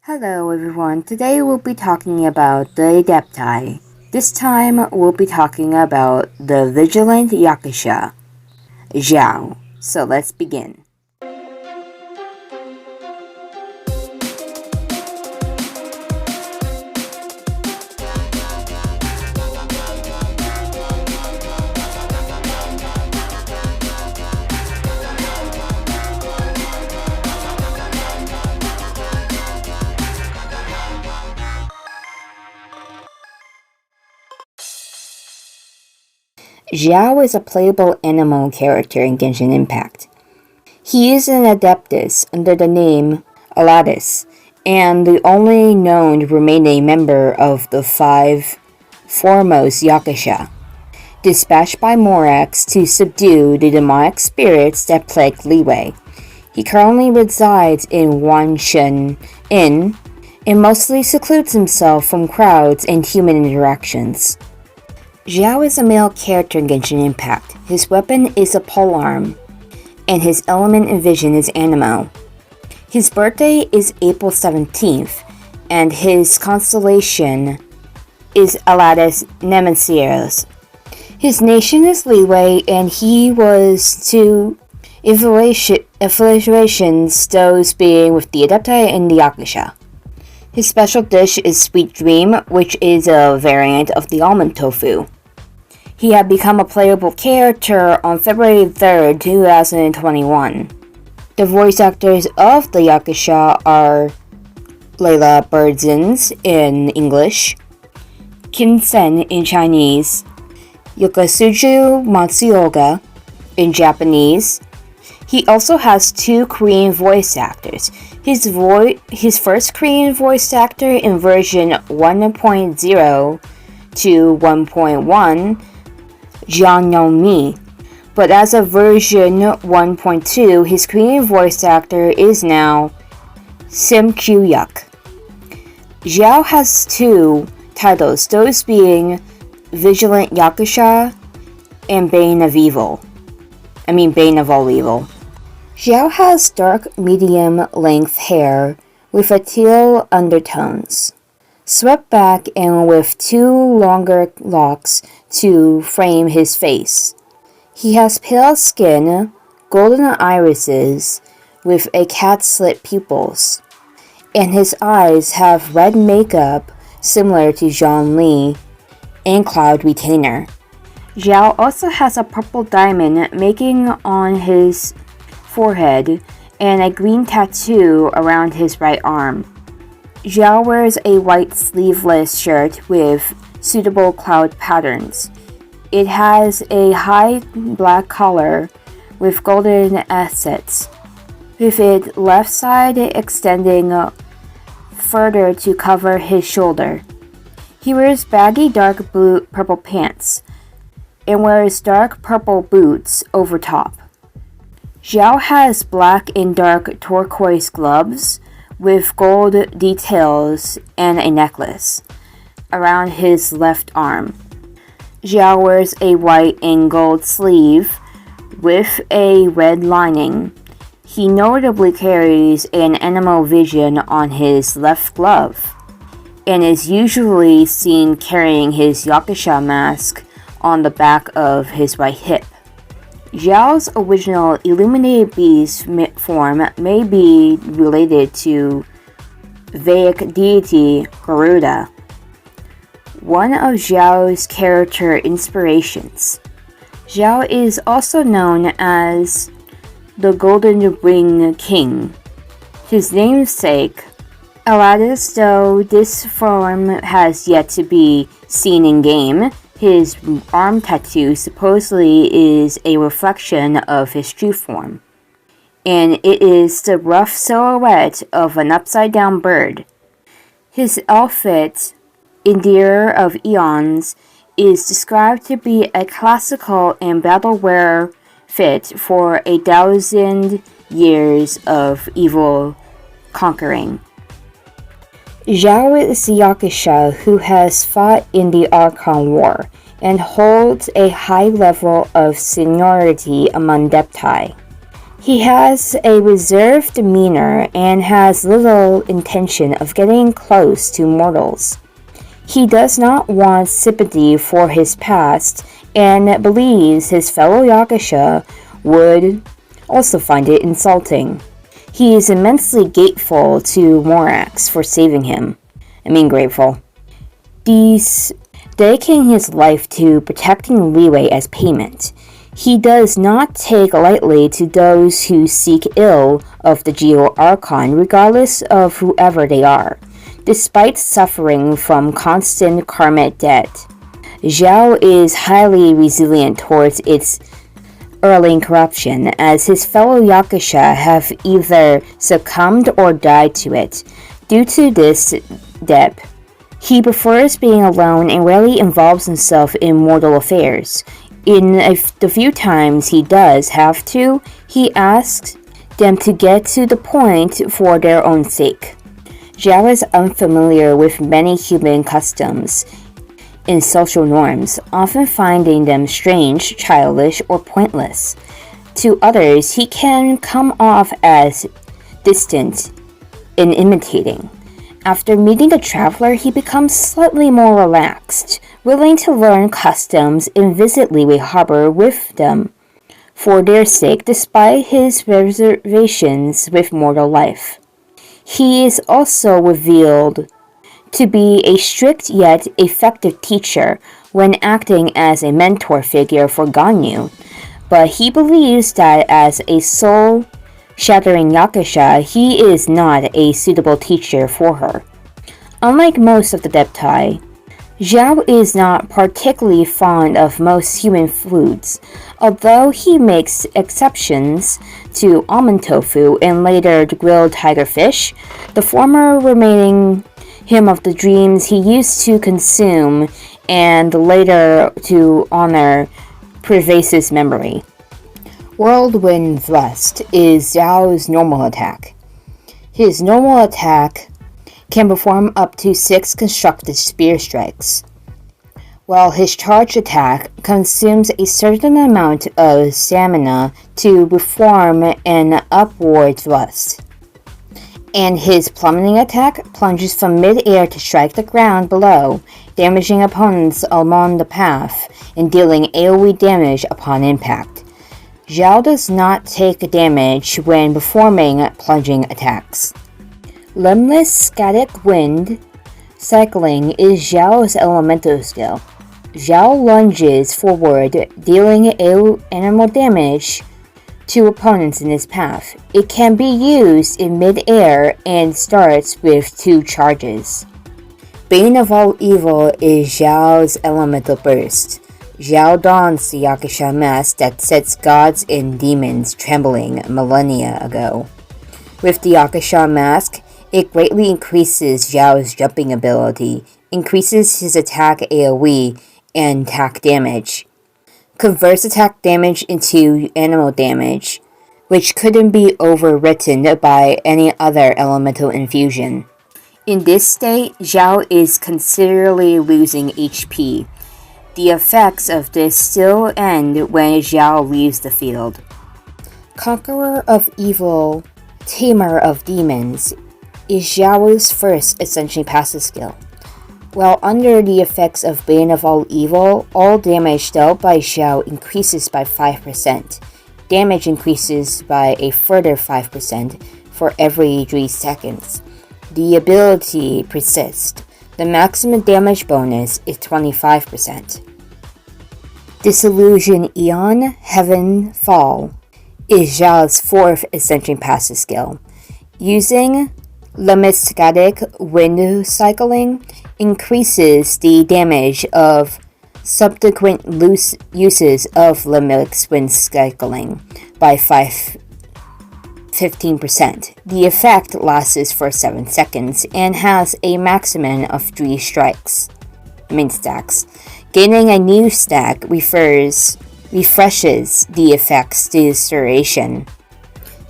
Hello everyone, today we'll be talking about the Adepti. This time we'll be talking about the Vigilant Yaksha, Xiao. So let's begin. Xiao is a playable animal character in Genshin Impact. He is an Adeptus under the name Aladdis, and the only known remaining member of the 5 foremost Yaksha, dispatched by Morax to subdue the demonic spirits that plague Liyue. He currently resides in Wanshan Inn and mostly secludes himself from crowds and human interactions. Xiao is a male character in Genshin Impact. His weapon is a polearm, and his element in vision is Anemo. His birthday is April 17th, and his constellation is Aladdis Nemesis. His nation is Liyue, and he was to affiliations, those being with the Adepti and the Yaksha. His special dish is Sweet Dream, which is a variant of the almond tofu. He had become a playable character on February 3rd, 2021. The voice actors of the Yaksha are Layla Birdsons in English, Kim Sen in Chinese, Yokosuju Matsuoka in Japanese. He also has 2 Korean voice actors. His first Korean voice actor in version 1.0 to 1.1, Jeon Young-mi, but as of version 1.2, his Korean voice actor is now Sim Kyu-yuk. Xiao has 2 titles, those being Vigilant Yaksha and Bane of all Evil. Xiao has dark medium-length hair with a teal undertones, swept back and with 2 longer locks to frame his face. He has pale skin, golden irises with a cat-slit pupils, and his eyes have red makeup similar to Zhongli and cloud retainer. Xiao also has a purple diamond making on his forehead and a green tattoo around his right arm. Xiao wears a white sleeveless shirt with suitable cloud patterns. It has a high black collar with golden accents, with its left side extending further to cover his shoulder. He wears baggy dark purple pants and wears dark purple boots over top. Xiao has black and dark turquoise gloves with gold details and a necklace around his left arm. Xiao wears a white and gold sleeve with a red lining. He notably carries an animal vision on his left glove and is usually seen carrying his Yaksha mask on the back of his right hip. Xiao's original illuminated beast form may be related to Vedic deity Garuda, one of Xiao's character inspirations. Xiao is also known as the Golden Ring King. His namesake, Aladdis, though this form has yet to be seen in game, his arm tattoo supposedly is a reflection of his true form, and it is the rough silhouette of an upside-down bird. His outfit, Endearer of Eons, is described to be a classical and battle-wear fit for 1,000 years of evil conquering. Xiao is the Yaksha who has fought in the Archon War and holds a high level of seniority among Adepti. He has a reserved demeanor and has little intention of getting close to mortals. He does not want sympathy for his past and believes his fellow Yaksha would also find it insulting. He is immensely grateful to Morax for saving him. Grateful. Dedicating his life to protecting Leeway as payment. He does not take lightly to those who seek ill of the Geo Archon, regardless of whoever they are. Despite suffering from constant karmic debt, Xiao is highly resilient towards its early corruption, as his fellow Yaksha have either succumbed or died to it. Due to this debt, he prefers being alone and rarely involves himself in mortal affairs. In the few times he does have to, he asks them to get to the point for their own sake. Xiao is unfamiliar with many human customs and social norms, often finding them strange, childish, or pointless. To others, he can come off as distant and imitating. After meeting the traveler, he becomes slightly more relaxed, willing to learn customs and visit Leeway Harbor with them for their sake, despite his reservations with mortal life. He is also revealed to be a strict yet effective teacher when acting as a mentor figure for Ganyu, but he believes that as a soul-shattering Yaksha, he is not a suitable teacher for her. Unlike most of the Deptai, Xiao is not particularly fond of most human foods, although he makes exceptions to almond tofu and later grilled tiger fish, the former remaining him of the dreams he used to consume and later to honor Prevace's memory. Whirlwind Thrust is Xiao's normal attack. His normal attack can perform up to 6 constructed spear strikes, while his charge attack consumes a certain amount of stamina to perform an upward thrust, and his plummeting attack plunges from mid-air to strike the ground below, damaging opponents along the path and dealing AoE damage upon impact. Xiao does not take damage when performing plunging attacks. Limbless Static Wind Cycling is Xiao's elemental skill. Xiao lunges forward, dealing animal damage to opponents in his path. It can be used in mid-air and starts with 2 charges. Bane of all evil is Xiao's elemental burst. Xiao dons the Yaksha mask that sets gods and demons trembling millennia ago. With the Yaksha mask, it greatly increases Xiao's jumping ability, increases his attack AoE and attack damage, converts attack damage into animal damage, which couldn't be overwritten by any other elemental infusion. In this state, Xiao is considerably losing HP. The effects of this still end when Xiao leaves the field. Conqueror of Evil, Tamer of Demons is Xiao's first Ascension passive skill. While under the effects of Bane of all evil, all damage dealt by Xiao increases by 5%. Damage increases by a further 5% for every 3 seconds. The ability persists. The maximum damage bonus is 25%. Disillusion Eon Heaven Fall is Xiao's 4th Ascension passive skill. Using Limit Static Wind Cycling increases the damage of subsequent uses of Limit Wind Cycling by 15%. The effect lasts for 7 seconds and has a maximum of 3 stacks. Gaining a new stack refreshes the effect's duration.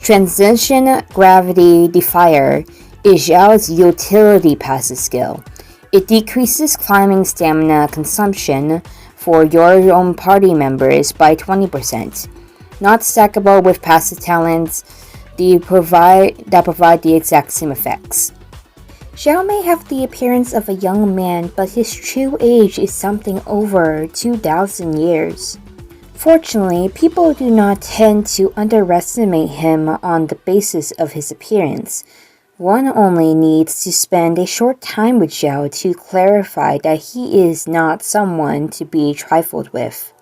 Transition Gravity Defier is Xiao's utility passive skill. It decreases climbing stamina consumption for your own party members by 20%. not stackable with passive talents that provide the exact same effects. Xiao may have the appearance of a young man, but his true age is something over 2,000 years. Fortunately, people do not tend to underestimate him on the basis of his appearance. One only needs to spend a short time with Xiao to clarify that he is not someone to be trifled with.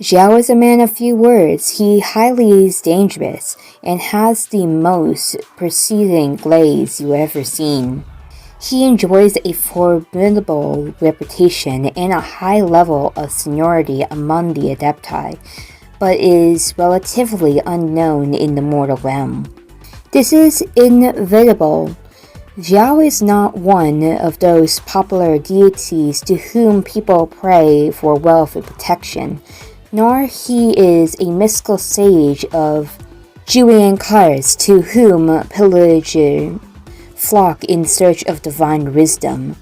Xiao is a man of few words. He highly is dangerous and has the most piercing glaze you ever seen. He enjoys a formidable reputation and a high level of seniority among the Adepti, but is relatively unknown in the mortal realm. This is inevitable. Xiao is not one of those popular deities to whom people pray for wealth and protection, nor he is a mystical sage of Julian cars to whom pillagers flock in search of divine wisdom.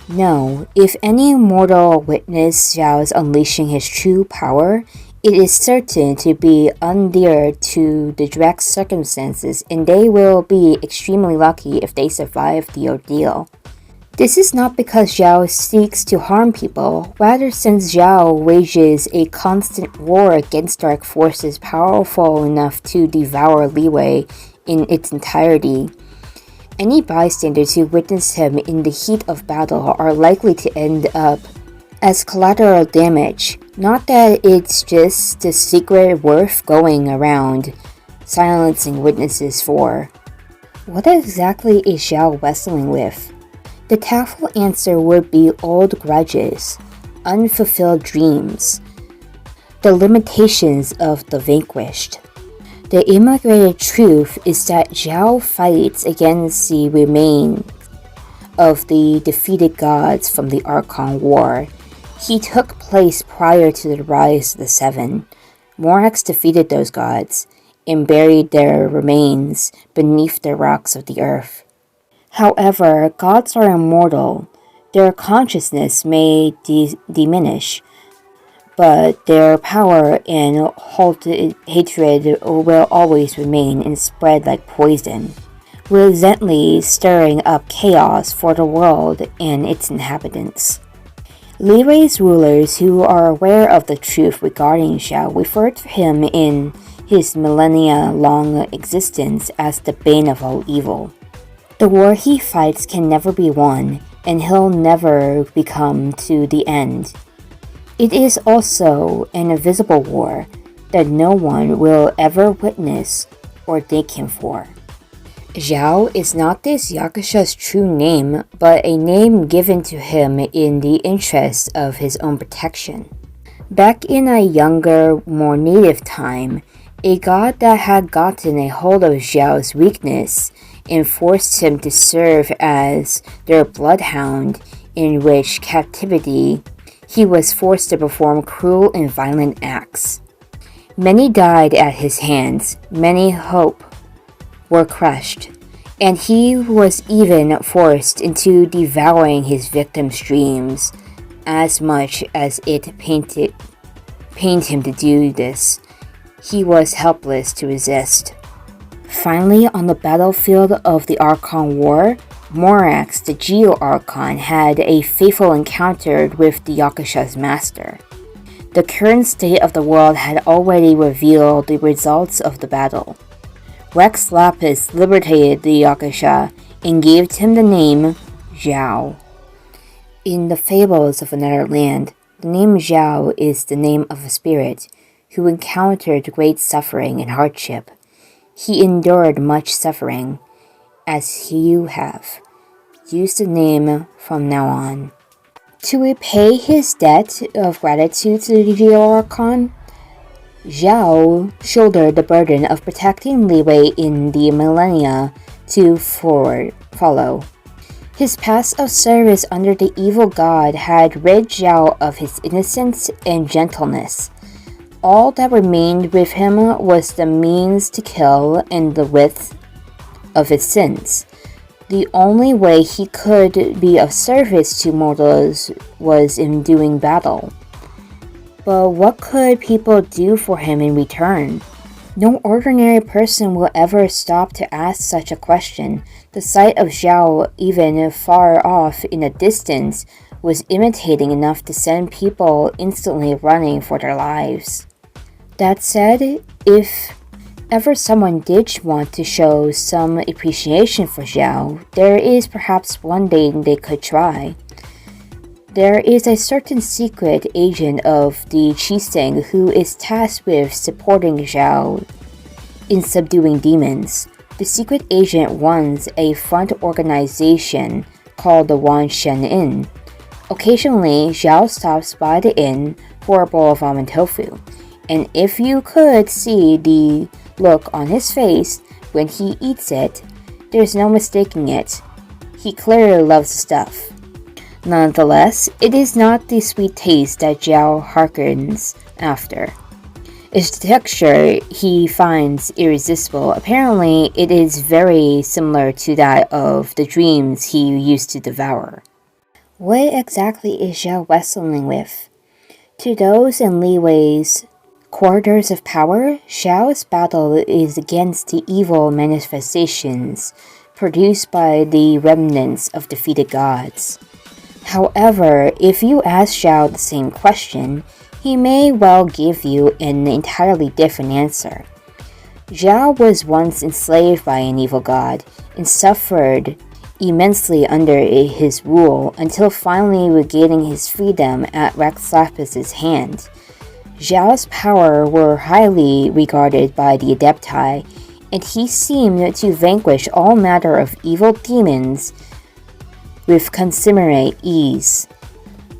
No, if any mortal witness Xiao's unleashing his true power, it is certain to be undear to the direct circumstances, and they will be extremely lucky if they survive the ordeal. This is not because Xiao seeks to harm people, rather since Xiao wages a constant war against dark forces powerful enough to devour Leeway in its entirety. Any bystanders who witness him in the heat of battle are likely to end up as collateral damage. Not that it's just a secret worth going around silencing witnesses for. What exactly is Xiao wrestling with? The tactful answer would be old grudges, unfulfilled dreams, the limitations of the vanquished. The immigrated truth is that Xiao fights against the remains of the defeated gods from the Archon War. He took place prior to the rise of the Seven. Morax defeated those gods and buried their remains beneath the rocks of the earth. However, gods are immortal. Their consciousness may diminish, but their power and hatred will always remain and spread like poison, resentfully stirring up chaos for the world and its inhabitants. Leeway's rulers, who are aware of the truth regarding Xiao, refer to him in his millennia-long existence as the bane of all evil. The war he fights can never be won, and he'll never become to the end. It is also an invisible war that no one will ever witness or thank him for. Xiao is not this Yaksha's true name, but a name given to him in the interest of his own protection. Back in a younger, more native time, a god that had gotten a hold of Xiao's weakness and forced him to serve as their bloodhound, in which captivity he was forced to perform cruel and violent acts. Many died at his hands, many hope were crushed, and he was even forced into devouring his victims' dreams. As much as it pained him to do this, he was helpless to resist. Finally, on the battlefield of the Archon War, Morax, the Geo-Archon, had a fateful encounter with the Yaksha's master. The current state of the world had already revealed the results of the battle. Rex Lapis liberated the Yaksha and gave him the name Xiao. In the fables of another land, the name Xiao is the name of a spirit who encountered great suffering and hardship. He endured much suffering, as you have. Use the name from now on. To repay his debt of gratitude to the Geo-Archon, Xiao shouldered the burden of protecting Leeway in the millennia to follow. His past of service under the evil god had rid Xiao of his innocence and gentleness. All that remained with him was the means to kill and the width of his sins. The only way he could be of service to mortals was in doing battle. But what could people do for him in return? No ordinary person will ever stop to ask such a question. The sight of Xiao, even far off in the distance, was imitating enough to send people instantly running for their lives. That said, if ever someone did want to show some appreciation for Xiao, there is perhaps one day they could try. There is a certain secret agent of the Qixing who is tasked with supporting Xiao in subduing demons. The secret agent runs a front organization called the Wanshen Inn. Occasionally, Xiao stops by the inn for a bowl of ramen tofu, and if you could see the look on his face when he eats it, there's no mistaking it. He clearly loves the stuff. Nonetheless, it is not the sweet taste that Xiao harkens after. Its texture he finds irresistible. Apparently, it is very similar to that of the dreams he used to devour. What exactly is Xiao wrestling with? To those in Li Wei's corridors of power, Xiao's battle is against the evil manifestations produced by the remnants of defeated gods. However, if you ask Xiao the same question, he may well give you an entirely different answer. Xiao was once enslaved by an evil god and suffered immensely under his rule until finally regaining his freedom at Rex Lapis' hand. Xiao's power were highly regarded by the Adepti, and he seemed to vanquish all manner of evil demons with consummate ease.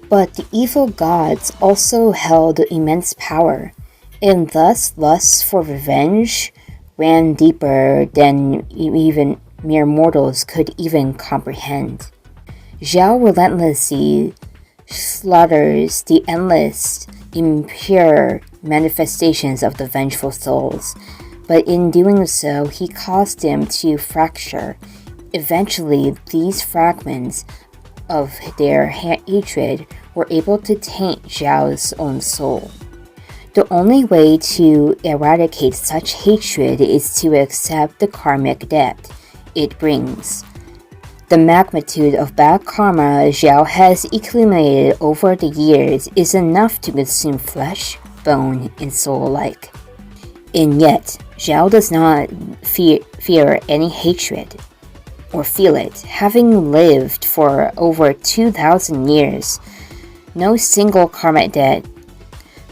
But the evil gods also held immense power, and thus lust for revenge ran deeper than even mere mortals could even comprehend. Xiao relentlessly slaughters the endless, impure manifestations of the vengeful souls, but in doing so, he caused them to fracture. Eventually, these fragments of their hatred were able to taint Xiao's own soul. The only way to eradicate such hatred is to accept the karmic debt it brings. The magnitude of bad karma Xiao has accumulated over the years is enough to consume flesh, bone, and soul alike. And yet, Xiao does not fear any hatred or feel it, having lived for over 2,000 years. No single karmic debt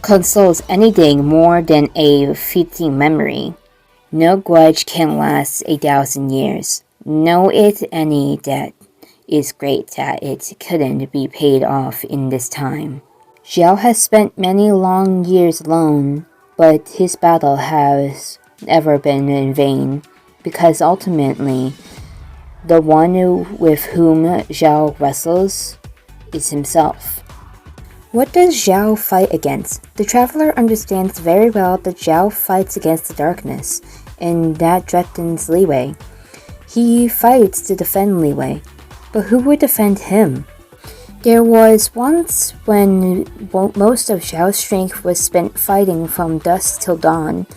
consoles anything more than a fleeting memory. No grudge can last 1,000 years. Know it any debt is great that it couldn't be paid off in this time. Xiao has spent many long years alone, but his battle has never been in vain, because ultimately, the one with whom Xiao wrestles is himself. What does Xiao fight against? The traveler understands very well that Xiao fights against the darkness, and that threatens Li Wei. He fights to defend Li Wei, but who would defend him? There was once when most of Xiao's strength was spent fighting from dusk till dawn,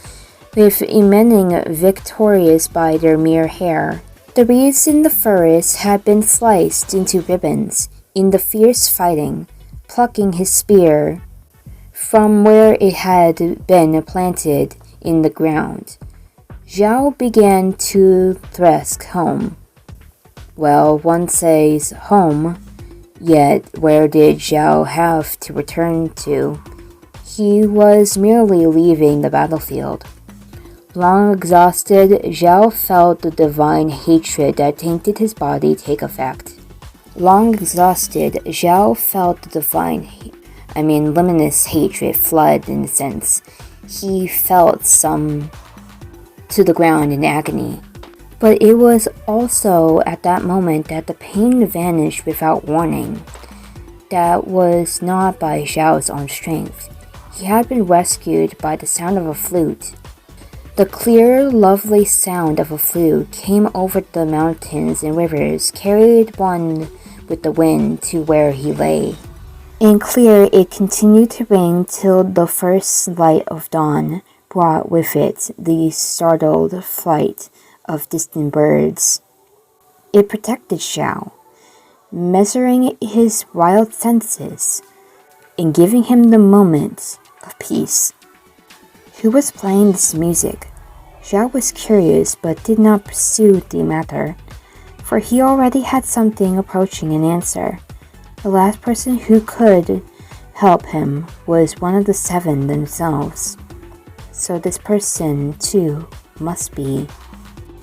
with men victorious by their mere hair. The reeds in the forest had been sliced into ribbons in the fierce fighting, plucking his spear from where it had been planted in the ground. Xiao began to thrust home. Well, one says home, yet where did Xiao have to return to? He was merely leaving the battlefield. Long exhausted, Xiao felt the divine hatred that tainted his body take effect. Luminous hatred flood in a sense. He felt some to the ground in agony. But it was also at that moment that the pain vanished without warning. That was not by Xiao's own strength. He had been rescued by the sound of a flute. The clear, lovely sound of a flute came over the mountains and rivers, carried one with the wind to where he lay. And clear it continued to ring till the first light of dawn, brought with it the startled flight of distant birds. It protected Xiao, measuring his wild senses and giving him the moment of peace. Who was playing this music? Xiao was curious but did not pursue the matter, for he already had something approaching an answer. The last person who could help him was one of the seven themselves. So this person, too, must be.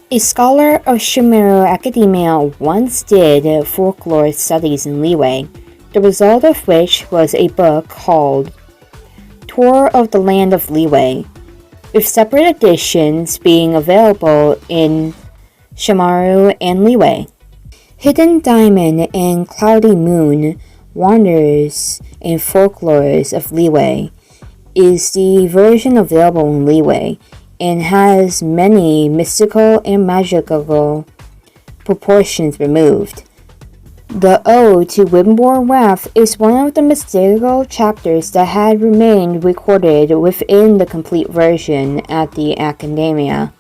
A scholar of Shumero academia once did folklore studies in Liyue, the result of which was a book called Tour of the Land of Liyue, with separate editions being available in Shamaru and Liyue. Hidden Diamond and Cloudy Moon, Wonders and Folklores of Liyue is the version available in Liyue and has many mystical and magical proportions removed. The Ode to Windborne Wraith is one of the mystical chapters that had remained recorded within the complete version at the Academia.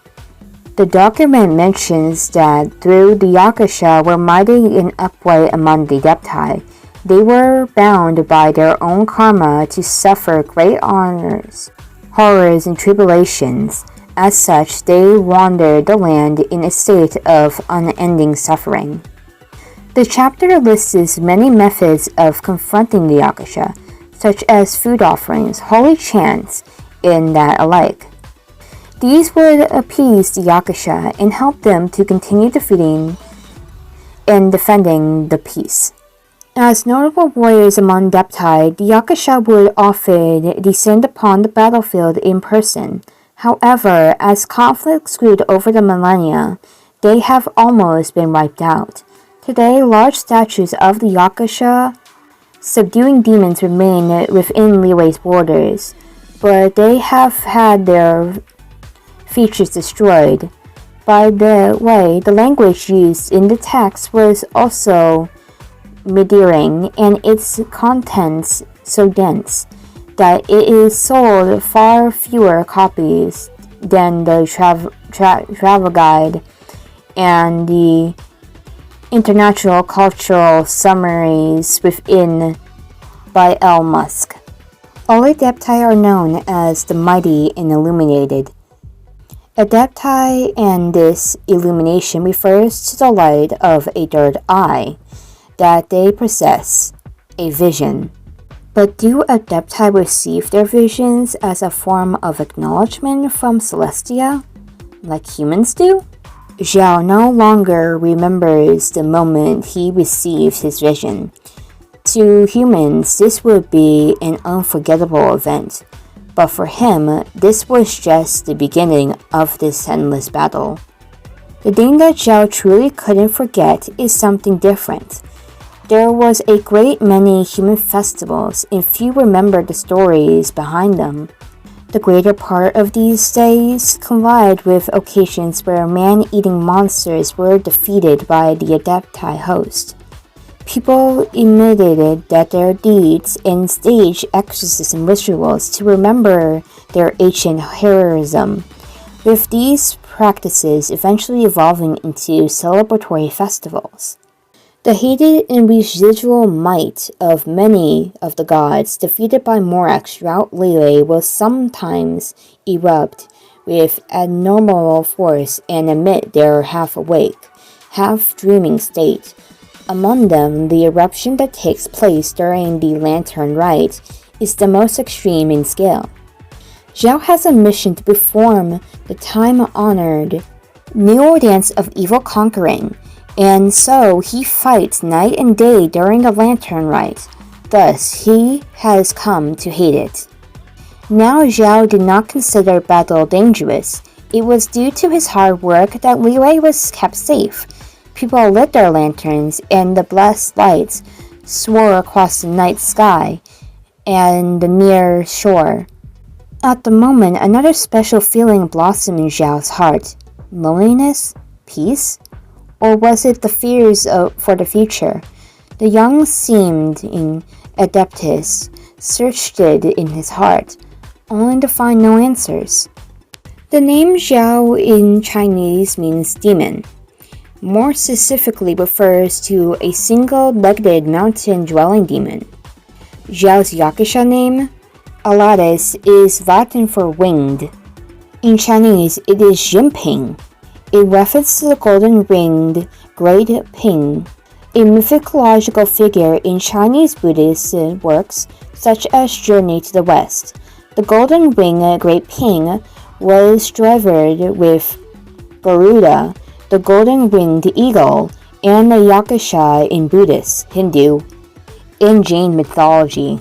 The document mentions that through the Yaksha were mighty in upway among the Adepti, they were bound by their own karma to suffer great horrors, and tribulations. As such, they wandered the land in a state of unending suffering. The chapter lists many methods of confronting the Yaksha, such as food offerings, holy chants, and that alike. These would appease the Yaksha and help them to continue defeating and defending the peace. As notable warriors among Adepti, the Yaksha would often descend upon the battlefield in person. However, as conflicts grew over the millennia, they have almost been wiped out. Today, large statues of the Yaksha subduing demons remain within Liyue's borders, but they have had their features destroyed. By the way, the language used in the text was also Mandarin, and its contents so dense that it is sold far fewer copies than the travel guide and the international cultural summaries within by L. Musk. All Adepti are known as the mighty and illuminated. Adepti, and this illumination refers to the light of a third eye that they possess, a vision. But do Adepti receive their visions as a form of acknowledgement from Celestia, like humans do? Xiao no longer remembers the moment he received his vision. To humans, this would be an unforgettable event, but for him, this was just the beginning of this endless battle. The thing that Xiao truly couldn't forget is something different. There was a great many human festivals, and few remembered the stories behind them. The greater part of these days collide with occasions where man-eating monsters were defeated by the Adepti host. People imitated that their deeds and staged exorcism rituals to remember their ancient heroism, with these practices eventually evolving into celebratory festivals. The hated and residual might of many of the gods defeated by Morax throughout Liyue will sometimes erupt with abnormal force and admit their half-awake, half-dreaming state. Among them, the eruption that takes place during the Lantern Rite is the most extreme in scale. Xiao has a mission to perform the time-honored New Dance of Evil Conquering, and so he fights night and day during the Lantern Rite. Thus, he has come to hate it. Now Xiao did not consider battle dangerous. It was due to his hard work that Liyue was kept safe. People lit their lanterns, and the blessed lights soared across the night sky and the near shore. At the moment, another special feeling blossomed in Xiao's heart. Loneliness? Peace? Or was it the fears for the future? The young seeming Adeptus searched it in his heart, only to find no answers. The name Xiao in Chinese means demon. More specifically refers to a single-legged mountain-dwelling demon. Xiao's Yaksha name, Alatus, is Latin for winged. In Chinese, it is Jinping, a reference to the golden-winged Great Ping, a mythological figure in Chinese Buddhist works such as Journey to the West. The golden-winged Great Ping was delivered with Garuda, the golden-winged eagle, and the Yaksha in Buddhist, Hindu, and Jain mythology.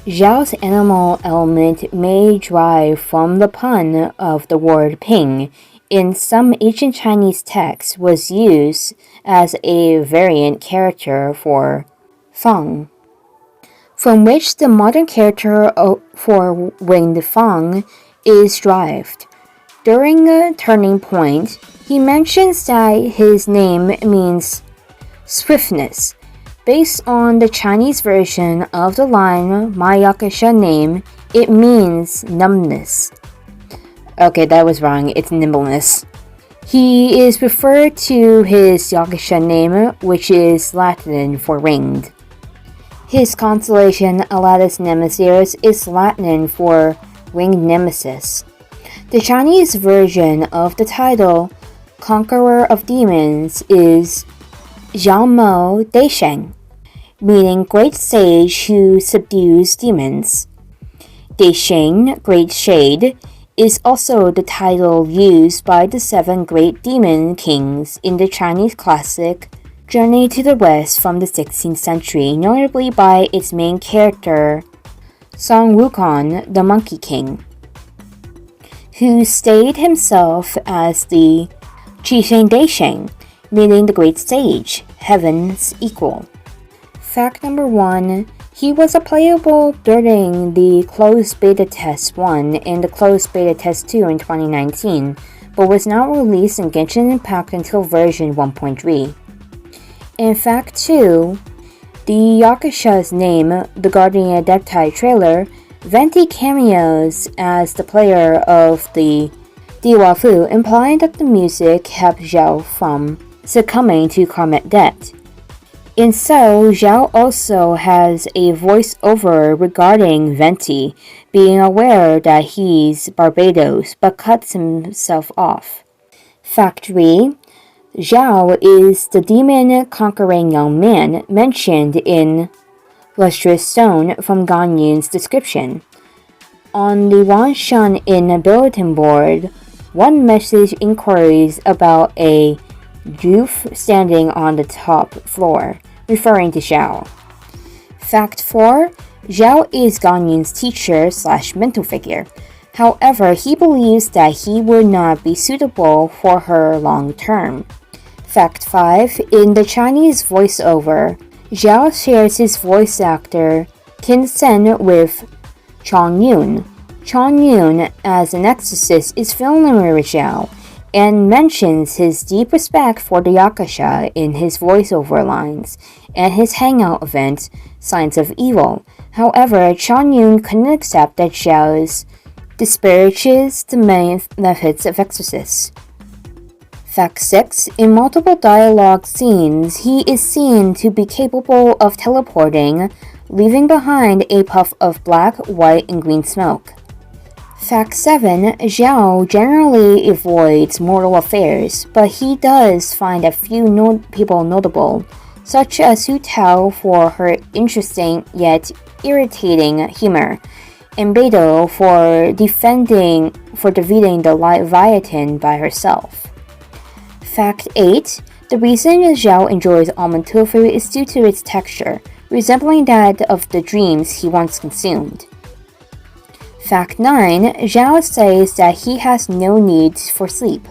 Xiao's animal element may derive from the pun of the word ping. In some ancient Chinese texts was used as a variant character for feng, from which the modern character for winged feng is derived. During a turning point, he mentions that his name means swiftness. Based on the Chinese version of the line, my Yaksha name, it means numbness. Okay, that was wrong. It's nimbleness. He is referred to his Yaksha name, which is Latin for winged. His constellation Alatus Nemesis is Latin for winged nemesis. The Chinese version of the title, Conqueror of Demons, is Zhangmo Deisheng, meaning great sage who subdues demons. Deisheng, great shade, is also the title used by the 7 great demon kings in the Chinese classic Journey to the West from the 16th century, notably by its main character, Sun Wukong, the Monkey King, who stayed himself as the Qisheng Deisheng, meaning the great sage, heaven's equal. Fact number 1. He was playable during the Closed Beta Test 1 and the Closed Beta Test 2 in 2019, but was not released in Genshin Impact until version 1.3. In fact 2, the Yaksha's name, the Guardian Adepti trailer, Venti cameos as the player of the Diwa Fu, implying that the music kept Xiao from succumbing to karmic debt. And so, Xiao also has a voiceover regarding Venti, being aware that he's Barbados, but cuts himself off. Fact 3. Xiao is the demon-conquering young man mentioned in Lustrous Stone from Ganyun's description. On the Wanshan Inn bulletin board, one message inquiries about a youth standing on the top floor, referring to Xiao. Fact 4. Xiao is Ganyun's teacher/mentor figure. However, he believes that he would not be suitable for her long term. Fact 5. In the Chinese voiceover, Xiao shares his voice actor Qin Sen with Chong Yun. Chong Yun, as an exorcist, is familiar with Xiao and mentions his deep respect for the Yaksha in his voiceover lines and his hangout event, Signs of Evil. However, Chong Yun couldn't accept that Xiao disparages the methods of exorcists. Fact 6. In multiple dialogue scenes, he is seen to be capable of teleporting, leaving behind a puff of black, white, and green smoke. Fact 7. Xiao generally avoids mortal affairs, but he does find a few people notable, such as Hu Tao for her interesting yet irritating humor, and Beidou for defeating the Leviathan by herself. Fact 8. The reason Xiao enjoys almond tofu is due to its texture, resembling that of the dreams he once consumed. Fact 9. Xiao says that he has no need for sleep.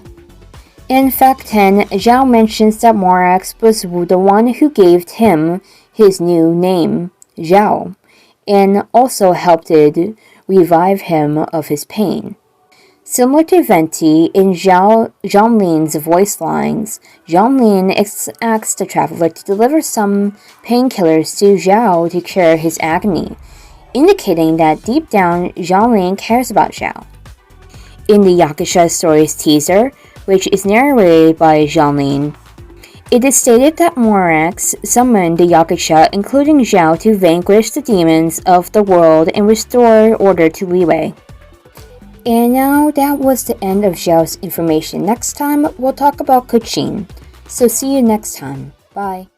In Fact 10, Xiao mentions that Morax was the one who gave him his new name, Xiao, and also helped revive him of his pain. Similar to Venti, in Zhonglin's voice lines, Zhonglin asks the traveler to deliver some painkillers to Xiao to cure his agony, indicating that deep down Zhonglin cares about Xiao. in the Yaksha Story's teaser, which is narrated by Jianlin. It is stated that Morax summoned the Yaksha, including Xiao, to vanquish the demons of the world and restore order to Liyue. And now that was the end of Xiao's information. Next time, we'll talk about Kuqin. So see you next time. Bye.